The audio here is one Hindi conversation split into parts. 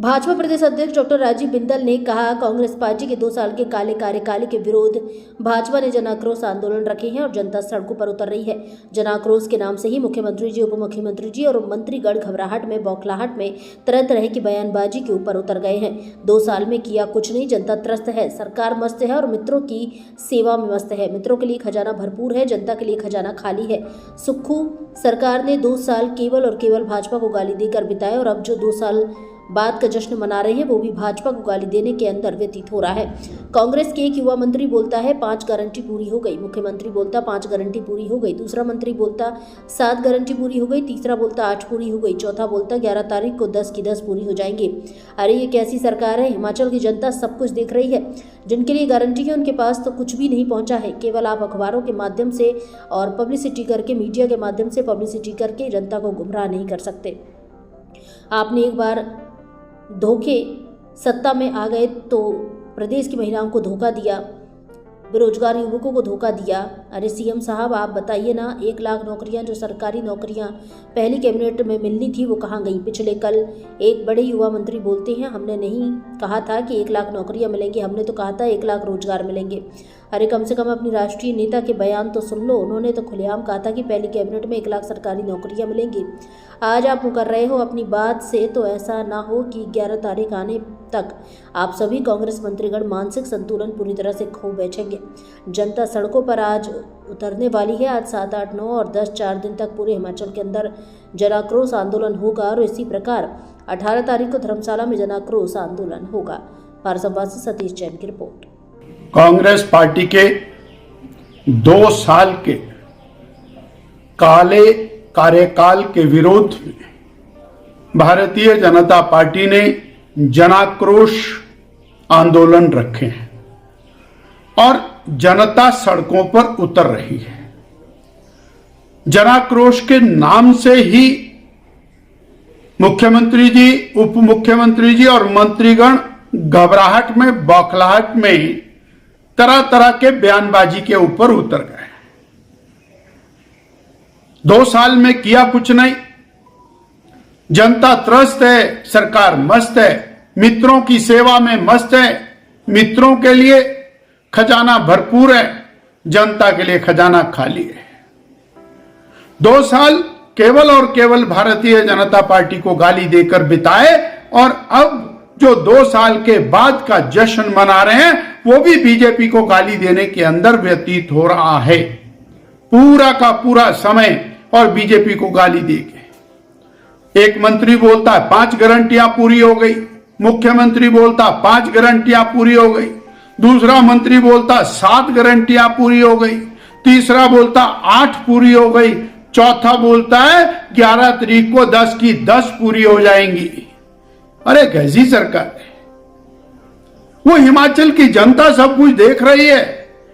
भाजपा प्रदेश अध्यक्ष डॉक्टर राजीव बिंदल ने कहा, कांग्रेस पार्टी के 2 साल के काले कार्यकाल के विरोध भाजपा ने जन आक्रोश आंदोलन रखे हैं और जनता सड़कों पर उतर रही है। जन आक्रोश के नाम से ही मुख्यमंत्री जी, उप मुख्यमंत्री जी और मंत्रीगण घबराहट में, बौखलाहट में, तरह तरह की बयानबाजी के ऊपर उतर गए हैं। 2 साल में किया कुछ नहीं, जनता त्रस्त है, सरकार मस्त है और मित्रों की सेवा में मस्त है। मित्रों के लिए खजाना भरपूर है, जनता के लिए खजाना खाली है। सुक्खू सरकार ने 2 साल केवल और केवल भाजपा को गाली देकर बिताए और अब जो 2 साल बाद का जश्न मना रहे हैं वो भी भाजपा को गाली देने के अंदर व्यतीत हो रहा है। कांग्रेस के एक युवा मंत्री बोलता है 5 गारंटी पूरी हो गई, मुख्यमंत्री बोलता 5 गारंटी पूरी हो गई, दूसरा मंत्री बोलता 7 गारंटी पूरी हो गई, तीसरा बोलता 8 पूरी हो गई, चौथा बोलता 11 तारीख को 10 की 10 पूरी हो जाएंगे। अरे ये कैसी सरकार है? हिमाचल की जनता सब कुछ देख रही है। जिनके लिए गारंटी है उनके पास तो कुछ भी नहीं पहुंचा है। केवल आप अखबारों के माध्यम से और पब्लिसिटी करके, मीडिया के माध्यम से पब्लिसिटी करके जनता को गुमराह नहीं कर सकते। आपने एक बार धोखे सत्ता में आ गए तो प्रदेश की महिलाओं को धोखा दिया, बेरोजगार युवकों को धोखा दिया। अरे सीएम साहब आप बताइए ना, 1 लाख नौकरियां जो सरकारी नौकरियां पहली कैबिनेट में मिलनी थी वो कहाँ गई? पिछले कल एक बड़े युवा मंत्री बोलते हैं हमने नहीं कहा था कि 1 लाख नौकरियां मिलेंगी, हमने तो कहा था 1 लाख रोजगार मिलेंगे। अरे कम से कम अपनी राष्ट्रीय नेता के बयान तो सुन लो। उन्होंने तो खुलेआम कहा था कि पहली कैबिनेट में 1 लाख सरकारी नौकरियां मिलेंगी। आज आप मुकर रहे हो अपनी बात से, तो ऐसा ना हो कि 11 तारीख आने तक आप सभी कांग्रेस मंत्रीगण मानसिक संतुलन पूरी तरह से खो बैठेंगे। जनता सड़कों पर आज उतरने वाली है। आज 7, 8, 9 और 10 4 दिन तक पूरे हिमाचल के अंदर जनाक्रोश आंदोलन होगा और इसी प्रकार 18 तारीख को धर्मशाला में जनाक्रोश आंदोलन होगा। हमारे संवाददाता सतीश जैन की रिपोर्ट। कांग्रेस पार्टी के 2 साल के काले कार्यकाल के विरोध में भारतीय जनता पार्टी ने जनाक्रोश आंदोलन रखे हैं और जनता सड़कों पर उतर रही है। जनाक्रोश के नाम से ही मुख्यमंत्री जी, उप मुख्यमंत्री जी और मंत्रीगण घबराहट में, बौखलाहट में, तरह तरह के बयानबाजी के ऊपर उतर गए। 2 साल में किया कुछ नहीं, जनता त्रस्त है, सरकार मस्त है, मित्रों की सेवा में मस्त है, मित्रों के लिए खजाना भरपूर है, जनता के लिए खजाना खाली है। 2 साल केवल और केवल भारतीय जनता पार्टी को गाली देकर बिताए और अब जो 2 साल के बाद का जश्न मना रहे हैं वो भी बीजेपी को गाली देने के अंदर व्यतीत हो रहा है। पूरा का पूरा समय और बीजेपी को गाली देके एक मंत्री बोलता है 5 गारंटियां पूरी हो गई, मुख्यमंत्री बोलता 5 गारंटियां पूरी हो गई, दूसरा मंत्री बोलता 7 गारंटियां पूरी हो गई, तीसरा बोलता 8 पूरी हो गई, चौथा बोलता है 11 तारीख को 10 की 10 पूरी हो जाएंगी। अरे कैसी सरकार है? वो हिमाचल की जनता सब कुछ देख रही है।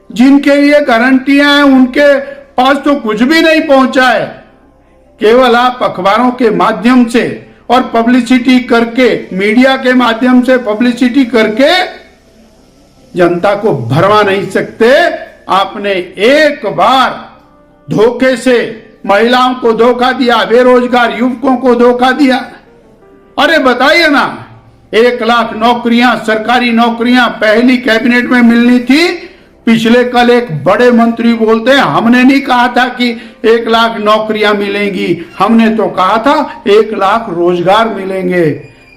जिनके लिए गारंटियां हैं उनके पास तो कुछ भी नहीं पहुंचा है। केवल आप अखबारों के माध्यम से और पब्लिसिटी करके, मीडिया के माध्यम से पब्लिसिटी करके जनता को भरमा नहीं सकते। आपने एक बार धोखे से महिलाओं को धोखा दिया, बेरोजगार युवकों को धोखा दिया। अरे बताइए ना, 1 लाख नौकरियां, सरकारी नौकरियां पहली कैबिनेट में मिलनी थी। पिछले कल एक बड़े मंत्री बोलते हैं हमने नहीं कहा था कि 1 लाख नौकरियां मिलेंगी, हमने तो कहा था 1 लाख रोजगार मिलेंगे।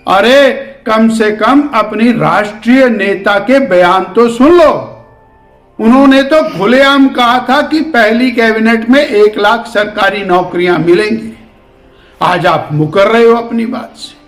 अरे कम से कम अपनी राष्ट्रीय नेता के बयान तो सुन लो। उन्होंने तो खुलेआम कहा था कि पहली कैबिनेट में 1 लाख सरकारी नौकरियां मिलेंगी। आज आप मुकर रहे हो अपनी बात से।